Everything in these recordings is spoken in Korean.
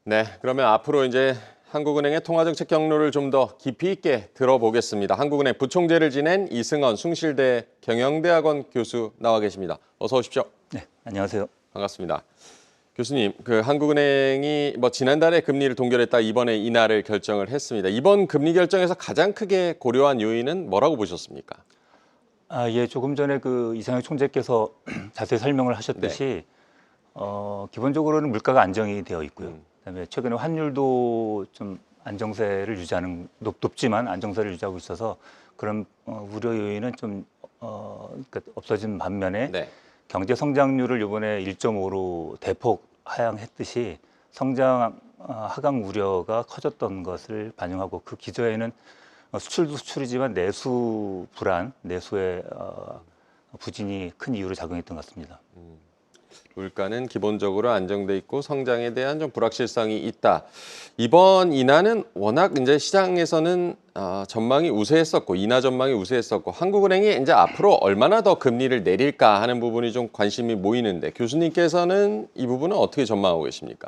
네, 그러면 앞으로 이제 한국은행의 통화정책 경로를 좀 더 깊이 있게 들어보겠습니다. 한국은행 부총재를 지낸 이승헌 숭실대 경영대학원 교수 나와 계십니다. 어서 오십시오. 네, 안녕하세요. 반갑습니다. 교수님, 한국은행이 지난달에 금리를 동결했다 이번에 인하를 결정을 했습니다. 이번 금리 결정에서 가장 크게 고려한 요인은 뭐라고 보셨습니까? 예, 조금 전에 그 이상혁 총재께서 자세히 설명을 하셨듯이 기본적으로는 물가가 안정이 되어 있고요. 그다음에 최근에 환율도 좀 안정세를 유지하는 높지만 안정세를 유지하고 있어서 그런 우려 요인은 좀 그러니까 없어진 반면에 네. 경제 성장률을 이번에 1.5로 대폭 하향했듯이 성장 하강 우려가 커졌던 것을 반영하고 그 기저에는 수출도 수출이지만 내수 불안, 내수의 부진이 큰 이유로 작용했던 것 같습니다. 물가는 기본적으로 안정돼 있고 성장에 대한 좀 불확실성이 있다. 이번 인하는 워낙 이제 시장에서는 전망이 우세했었고 인하 전망이 우세했었고 한국은행이 이제 앞으로 얼마나 더 금리를 내릴까 하는 부분이 좀 관심이 모이는데 교수님께서는 이 부분은 어떻게 전망하고 계십니까?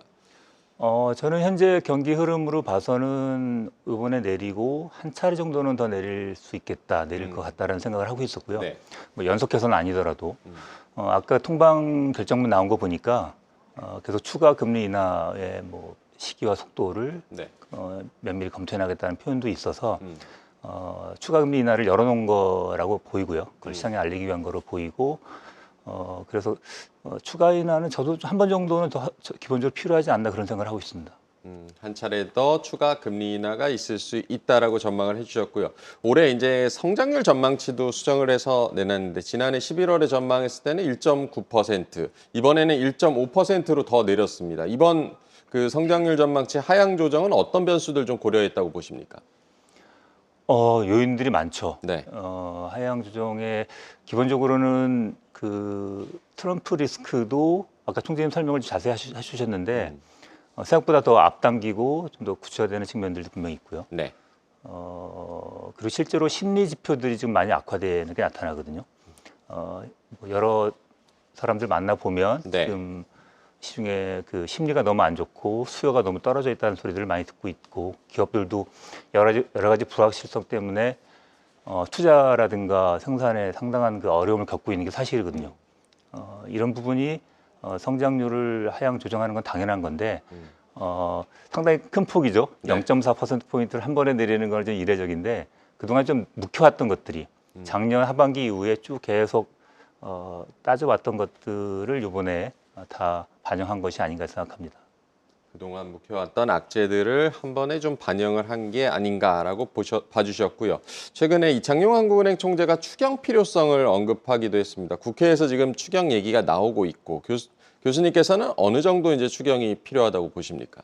저는 현재 경기 흐름으로 봐서는 이번에 내리고 한 차례 정도는 더 내릴 수 있겠다, 내릴 것 같다라는 생각을 하고 있었고요. 네. 뭐 연속해서는 아니더라도 아까 통방 결정문 나온 거 보니까 계속 추가 금리 인하의 뭐 시기와 속도를 네. 면밀히 검토해 나가겠다는 표현도 있어서 추가 금리 인하를 열어놓은 거라고 보이고요. 그걸 시장에 알리기 위한 거로 보이고 그래서 추가 인하는 저도 한 번 정도는 더 기본적으로 필요하지 않나 그런 생각을 하고 있습니다. 한 차례 더 추가 금리 인하가 있을 수 있다라고 전망을 해주셨고요. 올해 이제 성장률 전망치도 수정을 해서 내놨는데 지난해 11월에 전망했을 때는 1.9%, 이번에는 1.5%로 더 내렸습니다. 이번 그 성장률 전망치 하향 조정은 어떤 변수들 좀 고려했다고 보십니까? 요인들이 많죠. 네. 하향 조정에 기본적으로는 그 트럼프 리스크도 아까 총재님 설명을 자세히 해주셨는데 생각보다 더 앞당기고 좀 더 구체화되는 측면들도 분명히 있고요. 네. 그리고 실제로 심리 지표들이 지금 많이 악화되는 게 나타나거든요. 뭐 여러 사람들 만나 보면 네. 지금 시중에 그 심리가 너무 안 좋고 수요가 너무 떨어져 있다는 소리들을 많이 듣고 있고 기업들도 여러 가지 불확실성 때문에 투자라든가 생산에 상당한 그 어려움을 겪고 있는 게 사실이거든요. 이런 부분이 성장률을 하향 조정하는 건 당연한 건데 상당히 큰 폭이죠. 네. 0.4%포인트를 한 번에 내리는 건 좀 이례적인데 그동안 좀 묵혀왔던 것들이 작년 하반기 이후에 쭉 계속 따져왔던 것들을 이번에 다 반영한 것이 아닌가 생각합니다. 그동안 묵혀왔던 악재들을 한 번에 좀 반영을 한 게 아닌가라고 봐주셨고요. 최근에 이창용 한국은행 총재가 추경 필요성을 언급하기도 했습니다. 국회에서 지금 추경 얘기가 나오고 있고 교수님께서는 어느 정도 이제 추경이 필요하다고 보십니까?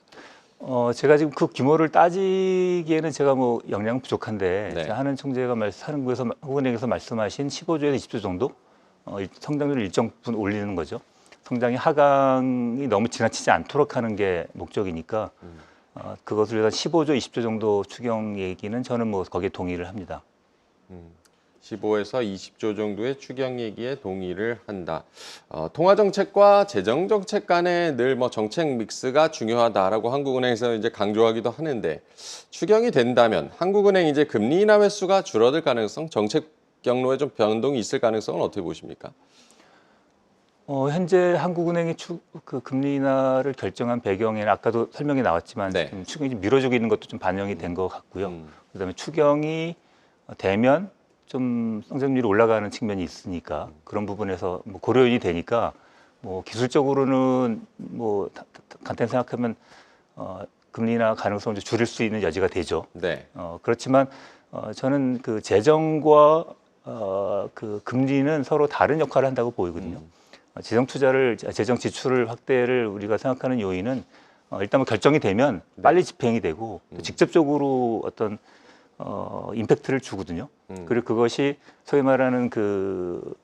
제가 지금 그 규모를 따지기에는 제가 뭐 역량 부족한데 네. 하는 총재가 한국은행에서 말씀하신 15조에서 20조 정도 성장률을 일정 부분 올리는 거죠. 성장이 하강이 너무 지나치지 않도록 하는 게 목적이니까 그것을 위해서 15조, 20조 정도 추경 얘기는 저는 뭐 거기에 동의를 합니다. 15에서 20조 정도의 추경 얘기에 동의를 한다. 통화정책과 재정정책 간에 늘 정책 믹스가 중요하다라고 한국은행에서 이제 강조하기도 하는데 추경이 된다면 한국은행 이제 금리 인하 횟수가 줄어들 가능성, 정책 경로에 좀 변동이 있을 가능성은 어떻게 보십니까? 현재 한국은행이 그 금리 인하를 결정한 배경에는 아까도 설명이 나왔지만 네. 지금 추경이 좀 미뤄지고 있는 것도 좀 반영이 된 것 같고요. 그다음에 추경이 되면 좀 성장률이 올라가는 측면이 있으니까 그런 부분에서 뭐 고려 요인이 되니까 뭐 기술적으로는 뭐 간단히 생각하면 금리 인하 가능성을 좀 줄일 수 있는 여지가 되죠. 네. 그렇지만 저는 그 재정과 그 금리는 서로 다른 역할을 한다고 보이거든요. 재정 지출을 확대를 우리가 생각하는 요인은 일단 뭐 결정이 되면 빨리 집행이 되고 또 직접적으로 어떤 임팩트를 주거든요. 그리고 그것이 소위 말하는 그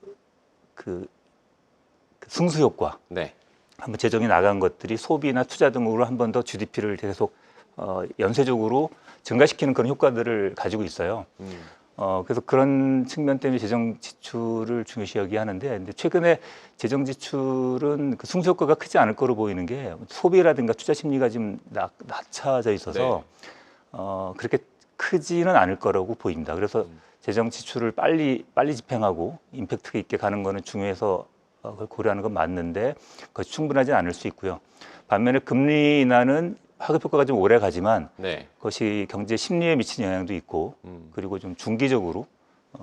승수 효과. 네. 한번 재정이 나간 것들이 소비나 투자 등으로 한 번 더 GDP를 계속 연쇄적으로 증가시키는 그런 효과들을 가지고 있어요. 그래서 그런 측면 때문에 재정 지출을 중요시 여기하는데, 근데 최근에 재정 지출은 그 승수 효과가 크지 않을 거로 보이는 게 소비라든가 투자 심리가 좀 낮춰져 있어서 그렇게 크지는 않을 거라고 보입니다. 그래서 재정 지출을 빨리 집행하고 임팩트 있게 가는 거는 중요해서 그걸 고려하는 건 맞는데 그것이 충분하지 않을 수 있고요. 반면에 금리 인하는 하급 효과가 좀 오래 가지만 네. 그것이 경제 심리에 미치는 영향도 있고 그리고 좀 중기적으로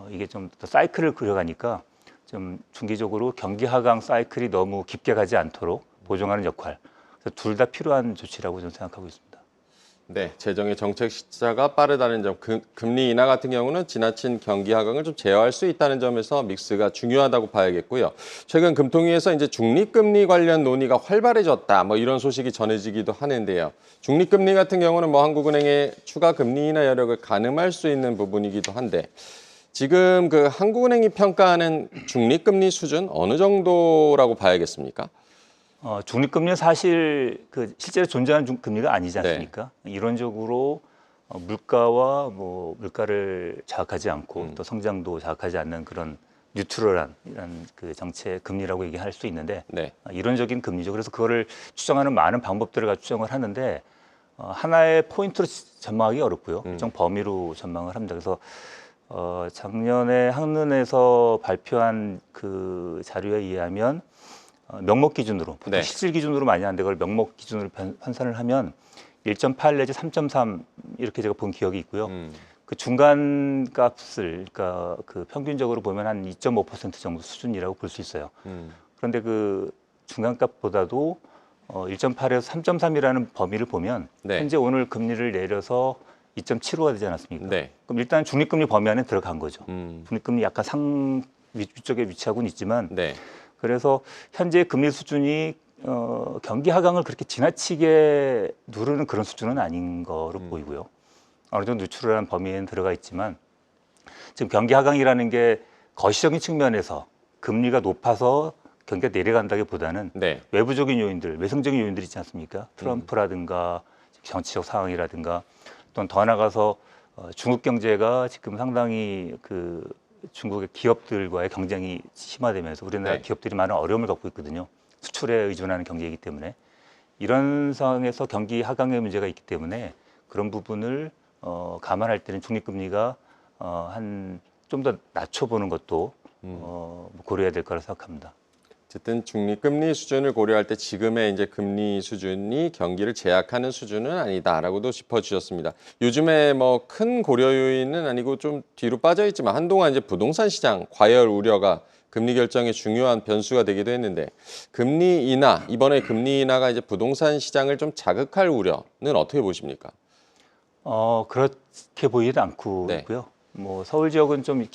이게 좀 더 사이클을 그려가니까 좀 중기적으로 경기 하강 사이클이 너무 깊게 가지 않도록 보정하는 역할. 그래서 둘 다 필요한 조치라고 저는 생각하고 있습니다. 네, 재정의 정책 시차가 빠르다는 점, 금리 인하 같은 경우는 지나친 경기 하강을 좀 제어할 수 있다는 점에서 믹스가 중요하다고 봐야겠고요. 최근 금통위에서 이제 중립금리 관련 논의가 활발해졌다, 뭐 이런 소식이 전해지기도 하는데요. 중립금리 같은 경우는 뭐 한국은행의 추가 금리 인하 여력을 가늠할 수 있는 부분이기도 한데, 지금 그 한국은행이 평가하는 중립금리 수준 어느 정도라고 봐야겠습니까? 중립금리는 사실 그 실제로 존재하는 금리가 아니지 않습니까? 이론적으로 물가와 뭐 물가를 자극하지 않고 또 성장도 자극하지 않는 그런 뉴트럴한 이런 그 정책 금리라고 얘기할 수 있는데 네. 이론적인 금리죠. 그래서 그거를 추정하는 많은 방법들을 가지고 추정을 하는데 하나의 포인트로 전망하기 어렵고요. 일정 범위로 전망을 합니다. 그래서 작년에 한은에서 발표한 그 자료에 의하면 명목 기준으로 보통 네. 실질 기준으로 많이 하는데 그걸 명목 기준으로 환산을 하면 1.8 내지 3.3 이렇게 제가 본 기억이 있고요. 그 중간 값을 그러니까 그 평균적으로 보면 한 2.5% 정도 수준이라고 볼 수 있어요. 그런데 그 중간 값보다도 1.8에서 3.3이라는 범위를 보면 네. 현재 오늘 금리를 내려서 2.75가 되지 않았습니까? 네. 그럼 일단 중립금리 범위 안에 들어간 거죠. 음. 중립금리 약간 위쪽에 위치하고는 있지만 네. 그래서 현재 금리 수준이 경기 하강을 그렇게 지나치게 누르는 그런 수준은 아닌 거로 보이고요. 어느 정도 뉴트럴한 범위에는 들어가 있지만 지금 경기 하강이라는 게 거시적인 측면에서 금리가 높아서 경기가 내려간다기보다는 네. 외부적인 요인들, 외성적인 요인들 있지 않습니까? 트럼프라든가 정치적 상황이라든가 또는 더 나가서 중국 경제가 지금 상당히 그 중국의 기업들과의 경쟁이 심화되면서 우리나라 네. 기업들이 많은 어려움을 겪고 있거든요. 수출에 의존하는 경제이기 때문에 이런 상황에서 경기 하강의 문제가 있기 때문에 그런 부분을 감안할 때는 중립금리가 한 좀 더 낮춰보는 것도 고려해야 될 거라 생각합니다. 어쨌든 중립금리 수준을 고려할 때 지금의 이제 금리 수준이 경기를 제약하는 수준은 아니다라고도 짚어주셨습니다. 요즘에 뭐 큰 고려 요인은 아니고 좀 뒤로 빠져 있지만 한동안 이제 부동산 시장 과열 우려가 금리 결정의 중요한 변수가 되기도 했는데 금리 인하 이번에 금리 인하가 이제 부동산 시장을 좀 자극할 우려는 어떻게 보십니까? 그렇게 보이지는 않고 네. 있고요. 뭐 서울 지역은 좀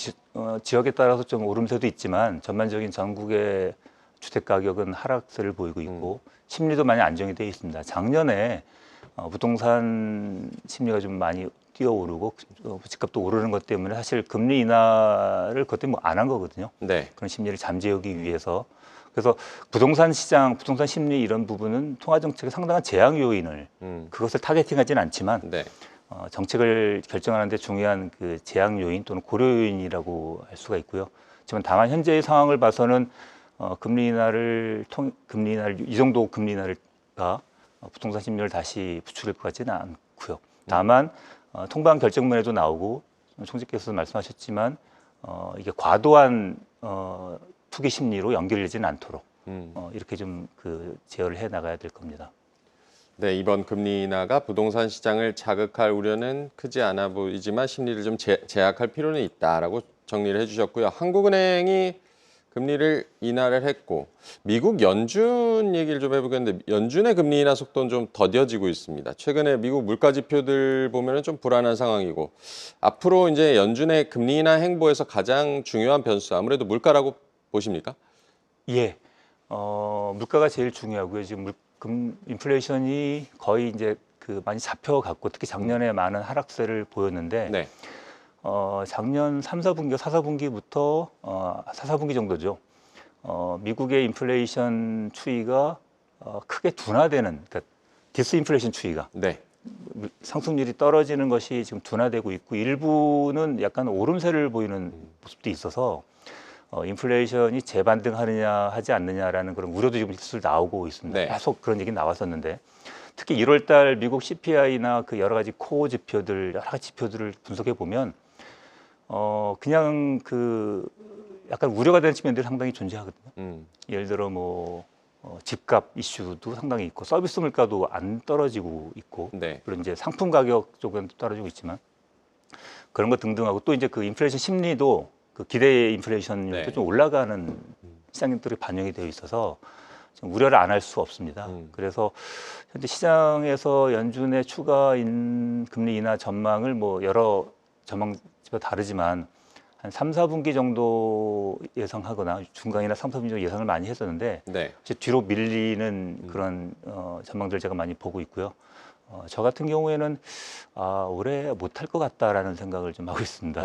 지역에 따라서 좀 오름세도 있지만 전반적인 전국의 주택 가격은 하락세를 보이고 있고 심리도 많이 안정이 되어 있습니다. 작년에 부동산 심리가 좀 많이 뛰어오르고 집값도 오르는 것 때문에 사실 금리 인하를 그것 때문에 안 한 거거든요. 네. 그런 심리를 잠재우기 위해서. 그래서 부동산 시장, 부동산 심리 이런 부분은 통화 정책의 상당한 제약 요인을 그것을 타겟팅하지는 않지만 네. 정책을 결정하는 데 중요한 그 제약 요인 또는 고려 요인이라고 할 수가 있고요. 하지만 다만 현재의 상황을 봐서는 금리 인하를 이 정도 금리 인하가 부동산 심리를 다시 부추길 것 같지는 않고요. 다만 통방 결정문에도 나오고 총재께서 말씀하셨지만 이게 과도한 투기 심리로 연결되지는 않도록 이렇게 좀 그 제어를 해 나가야 될 겁니다. 네, 이번 금리 인하가 부동산 시장을 자극할 우려는 크지 않아 보이지만 심리를 좀 제약할 필요는 있다라고 정리를 해주셨고요. 한국은행이 금리를 인하를 했고 미국 연준 얘기를 좀 해보겠는데 연준의 금리 인하 속도는 좀 더뎌지고 있습니다. 최근에 미국 물가 지표들 보면은 좀 불안한 상황이고 앞으로 이제 연준의 금리 인하 행보에서 가장 중요한 변수 아무래도 물가라고 보십니까? 예, 물가가 제일 중요하고요. 지금 인플레이션이 거의 이제 그 많이 잡혀갔고 특히 작년에 많은 하락세를 보였는데 네, 작년 3, 4분기, 4, 4분기부터 4, 4분기 정도죠. 미국의 인플레이션 추이가 크게 둔화되는, 그러니까 디스인플레이션 추이가 네, 상승률이 떨어지는 것이 지금 둔화되고 있고 일부는 약간 오름세를 보이는 모습도 있어서 인플레이션이 재반등하느냐 하지 않느냐라는 그런 우려도 지금 슬슬 나오고 있습니다. 네. 계속 그런 얘기 나왔었는데 특히 1월달 미국 CPI나 그 여러 가지 코어 지표들 여러 가지 지표들을 분석해 보면 그냥 그 약간 우려가 되는 측면들이 상당히 존재하거든요. 예를 들어 뭐 집값 이슈도 상당히 있고 서비스 물가도 안 떨어지고 있고 네. 물론 이제 상품 가격 쪽은 떨어지고 있지만 그런 것 등등하고 또 이제 그 인플레이션 심리도 그 기대 인플레이션율도 네. 좀 올라가는 시장들이 반영이 되어 있어서 좀 우려를 안 할 수 없습니다. 그래서 현재 시장에서 연준의 추가 금리 인하 전망을 뭐 여러 전망치가 다르지만 한 3, 4분기 정도 예상하거나 중간이나 3, 4분기 정도 예상을 많이 했었는데 네. 이제 뒤로 밀리는 그런 전망들 제가 많이 보고 있고요. 저 같은 경우에는 올해 못할 것 같다라는 생각을 좀 하고 있습니다.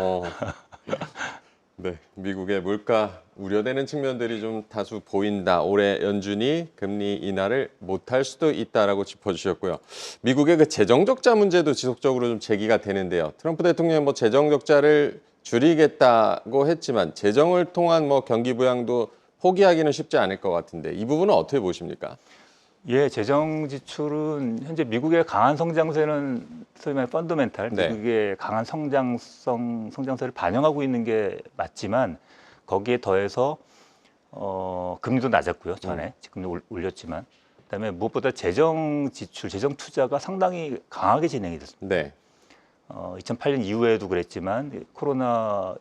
네, 미국의 물가 우려되는 측면들이 좀 다수 보인다. 올해 연준이 금리 인하를 못할 수도 있다라고 짚어주셨고요. 미국의 그 재정 적자 문제도 지속적으로 좀 제기가 되는데요. 트럼프 대통령이 뭐 재정 적자를 줄이겠다고 했지만 재정을 통한 뭐 경기 부양도 포기하기는 쉽지 않을 것 같은데 이 부분은 어떻게 보십니까? 예, 재정 지출은 현재 미국의 강한 성장세는 소위 말해 펀더멘탈, 네. 미국의 강한 성장세를 반영하고 있는 게 맞지만 거기에 더해서 금리도 낮았고요, 전에 지금 올렸지만 그다음에 무엇보다 재정 지출, 재정 투자가 상당히 강하게 진행이 됐습니다. 네. 2008년 이후에도 그랬지만 코로나가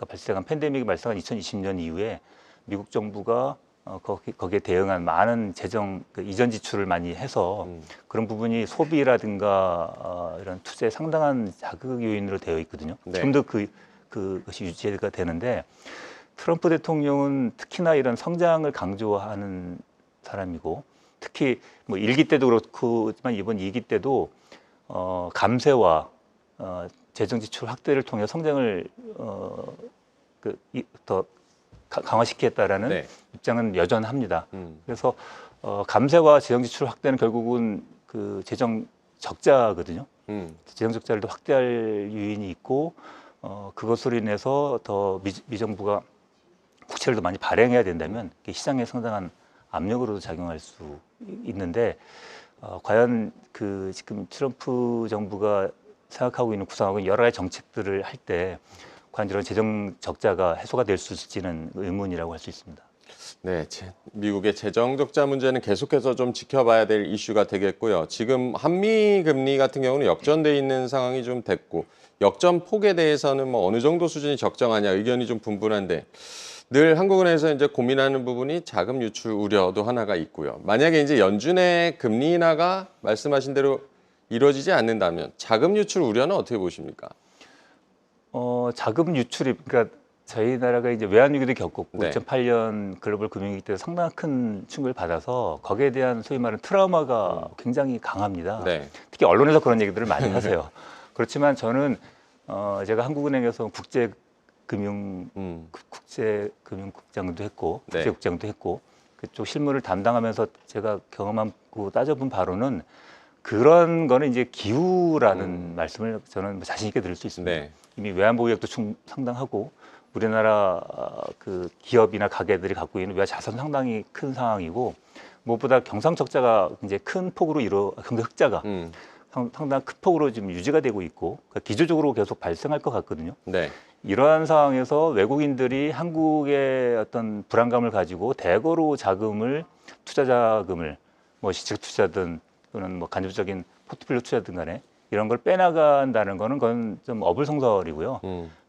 발생한 팬데믹이 발생한 2020년 이후에 미국 정부가 거기에 대응한 많은 재정 이전 지출을 많이 해서 그런 부분이 소비라든가 이런 투자에 상당한 자극 요인으로 되어 있거든요. 네. 지금도 그것이 유지가 되는데 트럼프 대통령은 특히나 이런 성장을 강조하는 사람이고 특히 뭐 1기 때도 그렇지만 이번 2기 때도 감세와 재정 지출 확대를 통해 성장을 더 강화시키겠다라는 네. 입장은 여전합니다. 그래서 감세와 재정 지출 확대는 결국은 그 재정 적자거든요. 재정 적자를 더 확대할 요인이 있고 그것으로 인해서 더 미정부가 국채를 더 많이 발행해야 된다면 시장에 상당한 압력으로도 작용할 수 있는데 과연 그 지금 트럼프 정부가 생각하고 있는 구상하고 여러 가지 정책들을 할 때 과연 이런 재정 적자가 해소가 될 수 있을지는 의문이라고 할 수 있습니다. 네, 미국의 재정 적자 문제는 계속해서 좀 지켜봐야 될 이슈가 되겠고요. 지금 한미 금리 같은 경우는 역전돼 있는 상황이 좀 됐고 역전 폭에 대해서는 뭐 어느 정도 수준이 적정하냐 의견이 좀 분분한데 늘 한국은행에서 이제 고민하는 부분이 자금 유출 우려도 하나가 있고요. 만약에 이제 연준의 금리 인하가 말씀하신 대로 이루어지지 않는다면 자금 유출 우려는 어떻게 보십니까? 자금 유출이 그러니까 저희 나라가 이제 외환 위기도 겪었고 네. 2008년 글로벌 금융위기 때 상당히 큰 충격을 받아서 거기에 대한 소위 말하는 트라우마가 굉장히 강합니다. 네. 특히 언론에서 그런 얘기들을 많이 하세요. 그렇지만 저는 제가 한국은행에서 국제금융국장도 했고 네. 국제국장도 했고 그쪽 실무를 담당하면서 제가 경험하고 따져본 바로는 그런 거는 이제 기후라는 말씀을 저는 자신 있게 드릴 수 있습니다. 네. 이미 외환 보유액도 상당하고 우리나라 그 기업이나 가게들이 갖고 있는 외환 자산 상당히 큰 상황이고 무엇보다 경상 적자가 이제 큰 폭으로 경상 흑자가 상당히 큰 폭으로 지금 유지가 되고 있고 그러니까 기조적으로 계속 발생할 것 같거든요. 네. 이러한 상황에서 외국인들이 한국의 어떤 불안감을 가지고 대거로 투자 자금을 뭐 시책 투자든 또는 뭐 간접적인 포트폴리오 투자든 간에 이런 걸 빼나간다는 거는 그건 좀 어불성설이고요.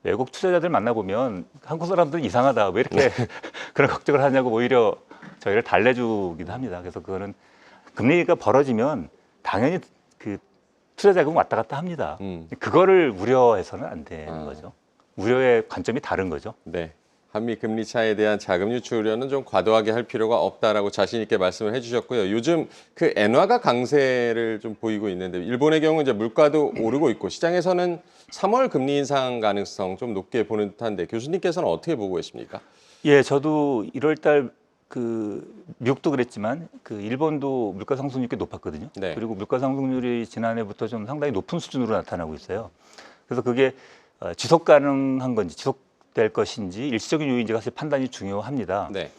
외국 투자자들 만나보면 한국 사람들은 이상하다. 왜 이렇게 그런 걱정을 하냐고 오히려 저희를 달래주기도 합니다. 그래서 그거는 금리가 벌어지면 당연히 그 투자 자금 왔다 갔다 합니다. 그거를 우려해서는 안 되는 거죠. 우려의 관점이 다른 거죠. 네. 한미 금리 차에 대한 자금 유출 우려는 좀 과도하게 할 필요가 없다라고 자신 있게 말씀을 해주셨고요. 요즘 그 엔화가 강세를 좀 보이고 있는데 일본의 경우 이제 물가도 오르고 있고 시장에서는 3월 금리 인상 가능성 좀 높게 보는 듯한데 교수님께서는 어떻게 보고 계십니까? 예, 저도 1월 달 미국도 그랬지만 일본도 물가 상승률이 꽤 높았거든요. 네. 그리고 물가 상승률이 지난해부터 좀 상당히 높은 수준으로 나타나고 있어요. 그래서 그게 지속 가능한 건지 지속될 것인지 일시적인 요인인지 사실 판단이 중요합니다. 네.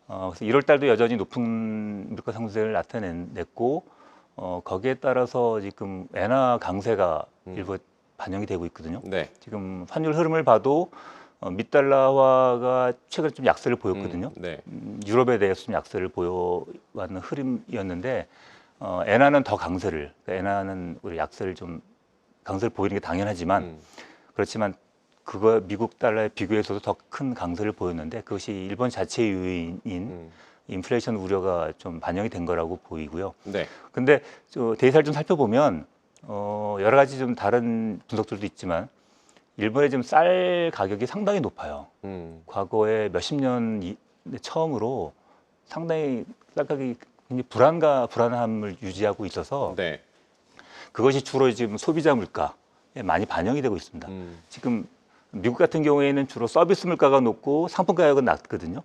그래서 1월 달도 여전히 높은 물가 상승세를 나타냈고 거기에 따라서 지금 엔화 강세가 일부 반영이 되고 있거든요. 네. 지금 환율 흐름을 봐도 미달러화가 최근에 좀 약세를 보였거든요. 네. 유럽에 대해서 좀 약세를 보여왔는 흐름이었는데 엔화는 더 강세를, 그러니까 엔화는 우리 약세를 좀 강세를 보이는 게 당연하지만 그렇지만 그거 미국 달러에 비교해서도 더 큰 강세를 보였는데 그것이 일본 자체의 요인인 인플레이션 우려가 좀 반영이 된 거라고 보이고요. 네. 근데 데이터를 좀 살펴보면 여러 가지 좀 다른 분석들도 있지만 일본의 지금 쌀 가격이 상당히 높아요. 과거에 몇십 년 처음으로 상당히 쌀 가격이 굉장히 불안함을 유지하고 있어서 네. 그것이 주로 지금 소비자 물가에 많이 반영이 되고 있습니다. 지금 미국 같은 경우에는 주로 서비스 물가가 높고 상품 가격은 낮거든요.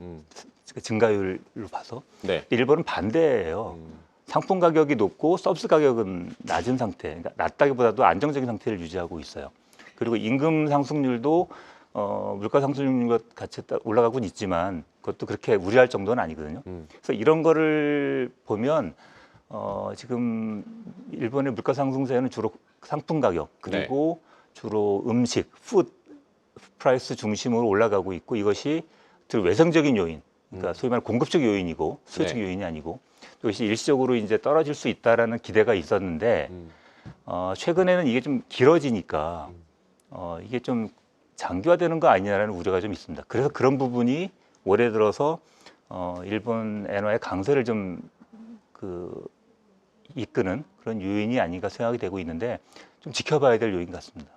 증가율로 봐서. 네. 일본은 반대예요. 상품 가격이 높고 서비스 가격은 낮은 상태, 그러니까 낮다기보다도 안정적인 상태를 유지하고 있어요. 그리고 임금 상승률도 물가 상승률과 같이 올라가고는 있지만 그것도 그렇게 우려할 정도는 아니거든요. 그래서 이런 거를 보면 지금 일본의 물가 상승세는 주로 상품 가격 그리고 주로 음식, 푸드 프라이스 중심으로 올라가고 있고 이것이 외생적인 요인, 그러니까 소위 말하는 공급적 요인이고 수요적 요인이 아니고 이것이 일시적으로 이제 떨어질 수 있다라는 기대가 있었는데 최근에는 이게 좀 길어지니까 이게 좀 장기화되는 거 아니냐라는 우려가 좀 있습니다. 그래서 그런 부분이 올해 들어서 일본 엔화의 강세를 좀 이끄는 그런 요인이 아닌가 생각이 되고 있는데 좀 지켜봐야 될 요인 같습니다.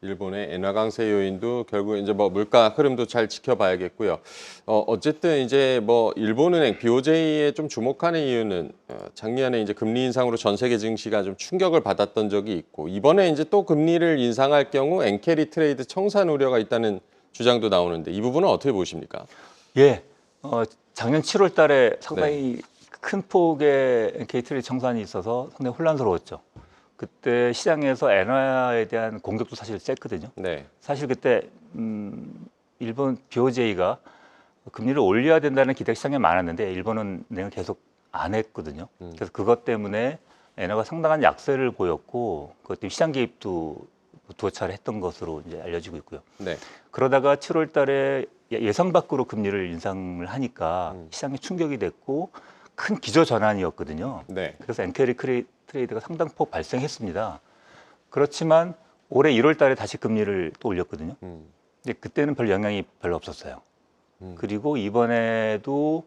일본의 엔화 강세 요인도 결국 이제 뭐 물가 흐름도 잘 지켜봐야겠고요. 어쨌든 이제 뭐 일본은행 BOJ에 좀 주목하는 이유는 작년에 이제 금리 인상으로 전 세계 증시가 좀 충격을 받았던 적이 있고 이번에 이제 또 금리를 인상할 경우 엔캐리 트레이드 청산 우려가 있다는 주장도 나오는데 이 부분은 어떻게 보십니까? 예, 작년 7월 달에 상당히 큰 폭의 엔캐리 트레이드 청산이 있어서 상당히 혼란스러웠죠. 그때 시장에서 엔화에 대한 공격도 사실 셌거든요. 네. 사실 그때 일본 BOJ가 금리를 올려야 된다는 기대가 시장에 많았는데 일본은 은행을 계속 안 했거든요. 그래서 그것 때문에 엔화가 상당한 약세를 보였고 그것 때문에 시장 개입도 두어 차례 했던 것으로 이제 알려지고 있고요. 네. 그러다가 그러다가 7월 달에 예상 밖으로 금리를 인상을 하니까 시장에 충격이 됐고 큰 기저 전환이었거든요. 네. 그래서 엔캐리 트레이드가 상당폭 발생했습니다. 그렇지만 올해 1월 달에 다시 금리를 또 올렸거든요. 근데 그때는 별 영향이 별로 없었어요. 그리고 이번에도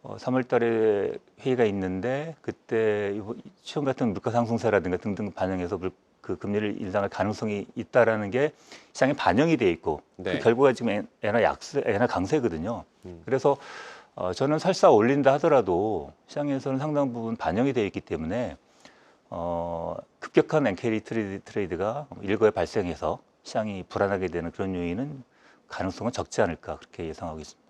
3월 달에 회의가 있는데 그때 시험 같은 물가 상승세라든가 등등 반영해서 그 금리를 인상할 가능성이 있다라는 게 시장에 반영이 돼 있고 그 결과가 지금 엔화 강세거든요. 그래서 저는 설사 올린다 하더라도 시장에서는 상당 부분 반영이 되어 있기 때문에 급격한 엔캐리 트레이드가 일거에 발생해서 시장이 불안하게 되는 그런 요인은 가능성은 적지 않을까 그렇게 예상하고 있습니다.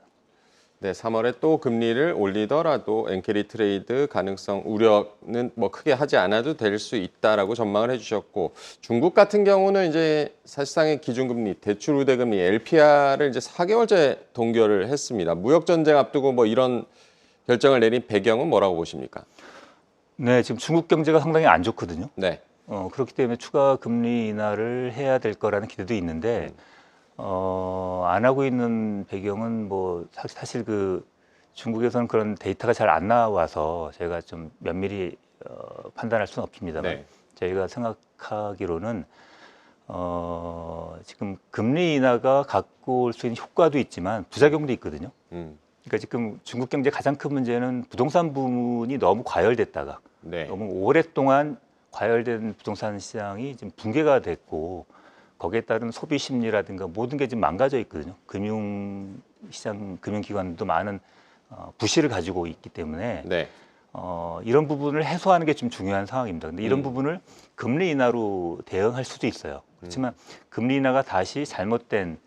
네, 3월에 또 금리를 올리더라도 엔캐리 트레이드 가능성 우려는 뭐 크게 하지 않아도 될 수 있다라고 전망을 해주셨고 중국 같은 경우는 이제 사실상의 기준금리, 대출 우대금리 LPR을 이제 4개월째 동결을 했습니다. 무역 전쟁 앞두고 뭐 이런 결정을 내린 배경은 뭐라고 보십니까? 네, 지금 중국 경제가 상당히 안 좋거든요. 네. 그렇기 때문에 추가 금리 인하를 해야 될 거라는 기대도 있는데 안 하고 있는 배경은 뭐 사실 그 중국에서는 그런 데이터가 잘 안 나와서 제가 좀 면밀히 판단할 수는 없습니다만 저희가 생각하기로는 지금 금리 인하가 갖고 올 수 있는 효과도 있지만 부작용도 있거든요. 그러니까 지금 중국 경제 가장 큰 문제는 부동산 부문이 너무 과열됐다가 너무 오랫동안 과열된 부동산 시장이 지금 붕괴가 됐고 거기에 따른 소비 심리라든가 모든 게 지금 망가져 있거든요. 금융시장, 금융기관도 많은 부실을 가지고 있기 때문에 이런 부분을 해소하는 게 좀 중요한 상황입니다. 근데 이런 부분을 금리 인하로 대응할 수도 있어요. 그렇지만 금리 인하가 다시 잘못된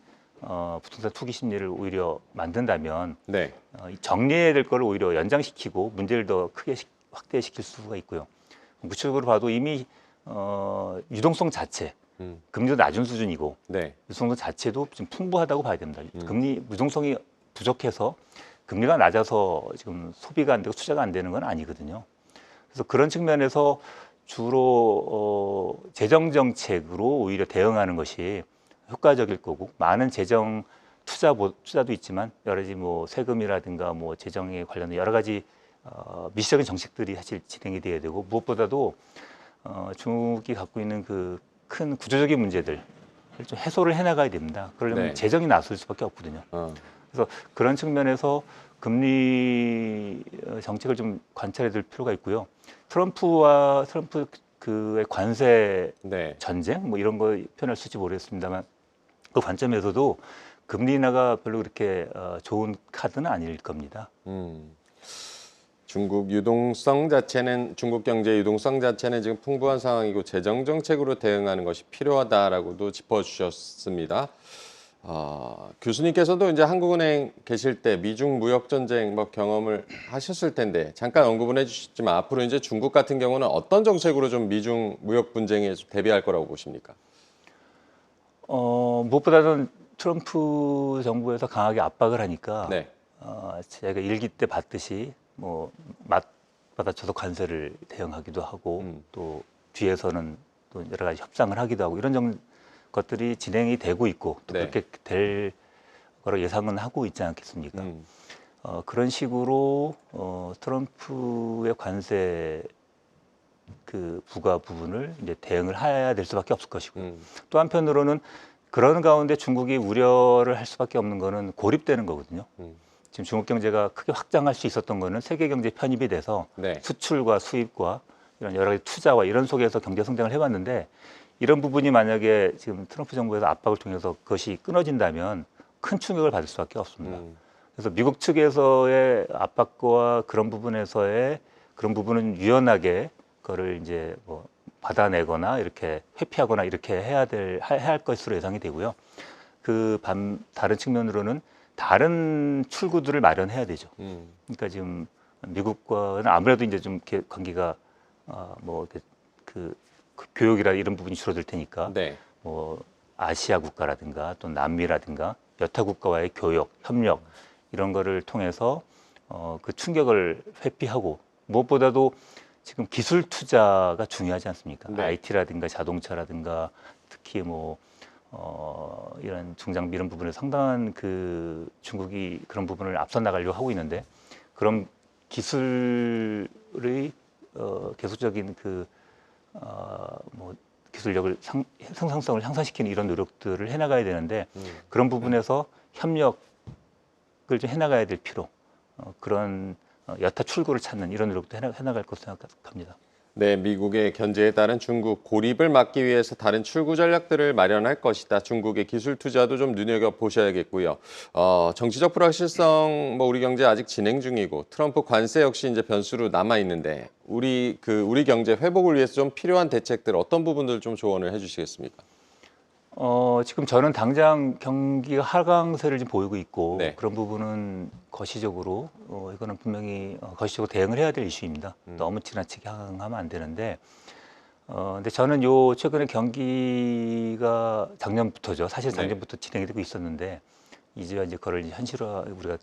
부동산 투기 심리를 오히려 만든다면 네. 정리해야 될 거를 오히려 연장시키고 문제를 더 크게 확대시킬 수가 있고요. 구체적으로 봐도 이미 유동성 자체, 금리도 낮은 수준이고 네. 유동성 자체도 좀 풍부하다고 봐야 됩니다. 금리 유동성이 부족해서 금리가 낮아서 지금 소비가 안 되고 투자가 안 되는 건 아니거든요. 그래서 그런 측면에서 주로 재정 정책으로 오히려 대응하는 것이 효과적일 거고, 많은 재정 투자도 있지만 여러 가지 뭐 세금이라든가 뭐 재정에 관련된 여러 가지 미시적인 정책들이 사실 진행이 돼야 되고, 무엇보다도 중국이 갖고 있는 그 큰 구조적인 문제들을 좀 해소를 해나가야 됩니다. 그러려면 네. 재정이 나설 수밖에 없거든요. 그래서 그런 측면에서 금리 정책을 좀 관찰해 둘 필요가 있고요. 트럼프 그의 관세 네. 전쟁 뭐 이런 거 표현할 수 있을지 모르겠습니다만, 그 관점에서도 금리 인하가 별로 그렇게 좋은 카드는 아닐 겁니다. 중국 경제 유동성 자체는 지금 풍부한 상황이고 재정 정책으로 대응하는 것이 필요하다라고도 짚어주셨습니다. 교수님께서도 이제 한국은행 계실 때 미중 무역 전쟁 뭐 경험을 하셨을 텐데 잠깐 언급은 해주셨지만 앞으로 이제 중국 같은 경우는 어떤 정책으로 좀 미중 무역 분쟁에 대비할 거라고 보십니까? 무엇보다는 트럼프 정부에서 강하게 압박을 하니까 네. 제가 일기 때 봤듯이 뭐 맞받아쳐서 관세를 대응하기도 하고 또 뒤에서는 또 여러 가지 협상을 하기도 하고 이런 것들이 진행이 되고 있고 또 네. 그렇게 될 거로 예상은 하고 있지 않겠습니까? 그런 식으로 트럼프의 관세 그 부과 부분을 이제 대응을 해야 될 수밖에 없을 것이고요. 또 한편으로는 그런 가운데 중국이 우려를 할 수밖에 없는 거는 고립되는 거거든요. 지금 중국 경제가 크게 확장할 수 있었던 거는 세계 경제에 편입이 돼서 네. 수출과 수입과 이런 여러 가지 투자와 이런 속에서 경제 성장을 해왔는데, 이런 부분이 만약에 지금 트럼프 정부에서 압박을 통해서 그것이 끊어진다면 큰 충격을 받을 수밖에 없습니다. 그래서 미국 측에서의 압박과 그런 부분에서의 그런 부분은 유연하게 그거를 이제 뭐 받아내거나 이렇게 회피하거나 이렇게 해야 할 것으로 예상이 되고요. 다른 측면으로는 다른 출구들을 마련해야 되죠. 그러니까 지금 미국과는 아무래도 이제 좀 이렇게 관계가 그 교역이라 이런 부분이 줄어들 테니까 네. 뭐 아시아 국가라든가 또 남미라든가 여타 국가와의 교역, 협력 이런 거를 통해서 그 충격을 회피하고, 무엇보다도 지금 기술 투자가 중요하지 않습니까? 네. IT라든가 자동차라든가 특히 이런 중장비 이런 부분에 상당한 그 중국이 그런 부분을 앞서 나가려고 하고 있는데, 그런 기술의 계속적인 기술력을 생산성을 향상시키는 이런 노력들을 해나가야 되는데, 그런 부분에서 협력을 좀 해나가야 될 필요, 그런 여타 출구를 찾는 이런 노력도 해나갈 것으로 생각합니다. 네, 미국의 견제에 따른 중국 고립을 막기 위해서 다른 출구 전략들을 마련할 것이다. 중국의 기술 투자도 좀 눈여겨 보셔야겠고요. 정치적 불확실성 우리 경제 아직 진행 중이고 트럼프 관세 역시 이제 변수로 남아 있는데 우리 경제 회복을 위해서 좀 필요한 대책들 어떤 부분들 좀 조언을 해주시겠습니까? 지금 저는 당장 경기가 하강세를 지금 보이고 있고, 네. 그런 부분은 거시적으로 이거는 분명히 거시적으로 대응을 해야 될 이슈입니다. 너무 지나치게 하강하면 안 되는데, 근데 저는 최근에 경기가 작년부터죠. 사실 작년부터 진행이 되고 있었는데 이제 그걸 현실화 우리가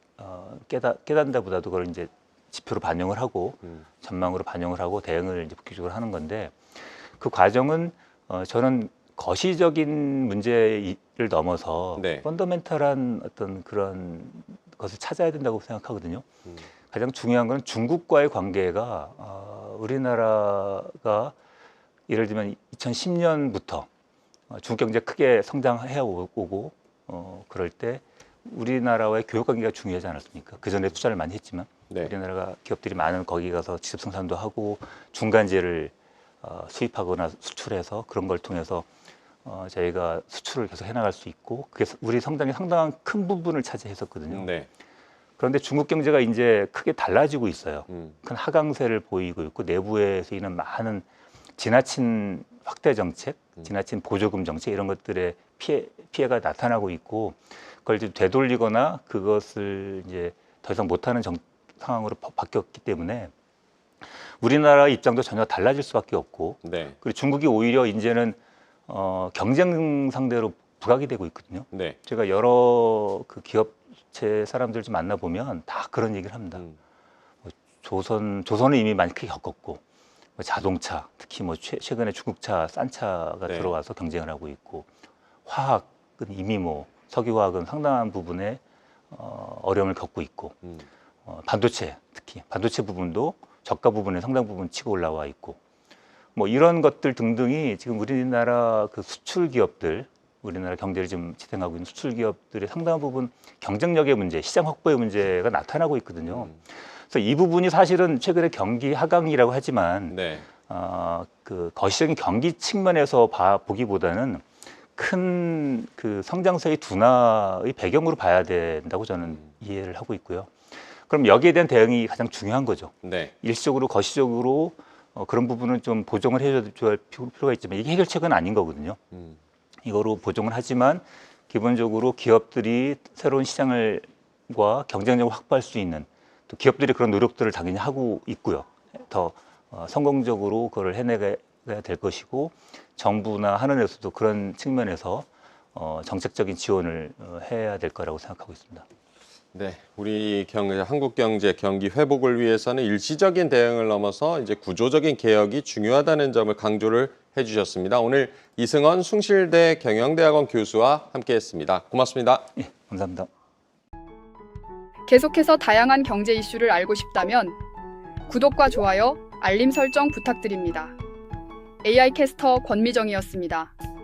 깨닫는다보다도 그걸 이제 지표로 반영을 하고 전망으로 반영을 하고 대응을 이제 본격적으로 하는 건데, 그 과정은 저는 거시적인 문제를 넘어서 네. 펀더멘탈한 어떤 그런 것을 찾아야 된다고 생각하거든요. 가장 중요한 건 중국과의 관계가 우리나라가 예를 들면 2010년부터 중국 경제 크게 성장해 오고 그럴 때 우리나라와의 교역 관계가 중요하지 않았습니까? 그 전에 투자를 많이 했지만 네. 우리나라가 기업들이 많은 거기 가서 직접 생산도 하고 중간재를 수입하거나 수출해서 그런 걸 통해서 저희가 수출을 계속 해나갈 수 있고, 그게 우리 성장의 상당한 큰 부분을 차지했었거든요. 네. 그런데 중국 경제가 이제 크게 달라지고 있어요. 큰 하강세를 보이고 있고 내부에서 있는 많은 지나친 확대 정책, 지나친 보조금 정책 이런 것들의 피해가 나타나고 있고 그걸 이제 되돌리거나 그것을 이제 더 이상 못하는 상황으로 바뀌었기 때문에 우리나라 입장도 전혀 달라질 수밖에 없고 네. 그리고 중국이 오히려 이제는 경쟁 상대로 부각이 되고 있거든요. 네. 제가 여러 그 기업체 사람들 좀 만나보면 다 그런 얘기를 합니다. 조선은 이미 많이 크게 겪었고 자동차 특히 뭐 최근에 중국차 싼 차가 네. 들어와서 경쟁을 하고 있고 화학은 이미 뭐 석유화학은 상당한 부분에 어려움을 겪고 있고 반도체 특히 반도체 부분도 저가 부분에 상당 부분 치고 올라와 있고 뭐 이런 것들 등등이 지금 우리나라 그 수출 기업들 우리나라 경제를 좀 지탱하고 있는 수출 기업들의 상당한 부분 경쟁력의 문제, 시장 확보의 문제가 나타나고 있거든요. 그래서 이 부분이 사실은 최근에 경기 하강이라고 하지만 네. 그 거시적인 경기 측면에서 보기보다는 큰 그 성장세의 둔화의 배경으로 봐야 된다고 저는 이해를 하고 있고요. 그럼 여기에 대한 대응이 가장 중요한 거죠. 네. 일시적으로 거시적으로 그런 부분은 좀 보정을 해줘야 필요가 있지만 이게 해결책은 아닌 거거든요. 이거로 보정을 하지만 기본적으로 기업들이 새로운 시장과 경쟁력을 확보할 수 있는 또 기업들이 그런 노력들을 당연히 하고 있고요. 더 성공적으로 그걸 해내야 될 것이고 정부나 한은에서도 그런 측면에서 정책적인 지원을 해야 될 거라고 생각하고 있습니다. 네, 우리 한국 경제 경기 회복을 위해서는 일시적인 대응을 넘어서 이제 구조적인 개혁이 중요하다는 점을 강조를 해주셨습니다. 오늘 이승헌 숭실대 경영대학원 교수와 함께했습니다. 고맙습니다. 예, 감사합니다. 계속해서 다양한 경제 이슈를 알고 싶다면 구독과 좋아요, 알림 설정 부탁드립니다. AI 캐스터 권미정이었습니다.